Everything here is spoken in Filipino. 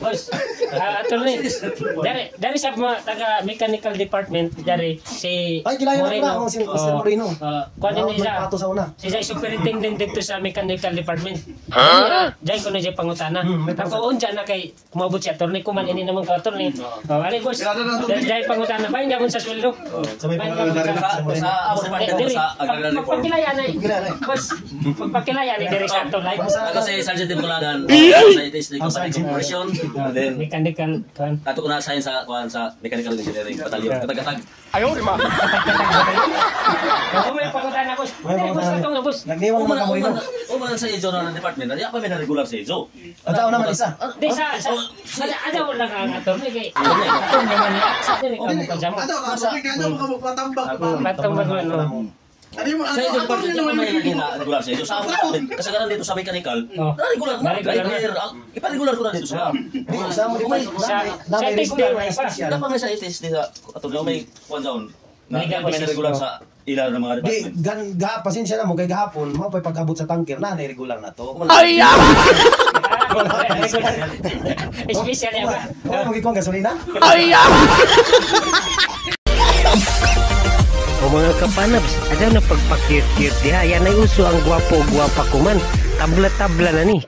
Boss, attorney, dari sa mga taga-mechanical department, dari si Ay, kilala ko na Moreno. si Mr. Moreno. Kuha din niya Pato sa una. siya superintendent dito sa mechanical department. Diyan ko na siya pangutana. Ako unja na kay kumabot si attorney, kuman ini naman ka attorney. Ali boss, diyan pangutana ba niya sa sweldo? Sa may pangalan Sa amo department sa agrarian reform. Pagpakilaya na boss, pagpakilaya ni dire sa attorney. Kasi Sergeant Timulagan, sa ITS Company Corporation, then Mechanical kan. ato ko na assign sa mechanical engineering batalyon katag-katag. Ako may pangutana boss. Boss ato nga boss. Nagniwang mga Moreno. Uman sa EJO na department, di pa may na-regular sa EJO. Ataw naman isa. Di ada lang ang attorney kay. Attorney man niya. Sa dire ka mo pajama. Patong magano. Sa EJO department, di pa may na-regular sa EJO. Sa amo department, kasi ganun dito sa mechanical, na-regular na. Ipa-regular ko na dito sa Sa mo di Sa regular pa. Dapat may sa ITS di sa ato may kuan zone na may na-regular sa ilan ng mga Di department. pasensya na mo kay gahapon mo pay pag-abot sa tanker na regular na to. Special ya ba? Oh, magikong gasolina? O mga kapanabs, ada na pagpakir-kir diha. Yan ay uso ang gwapo-gwapa kuman. Tabla-tabla na ni.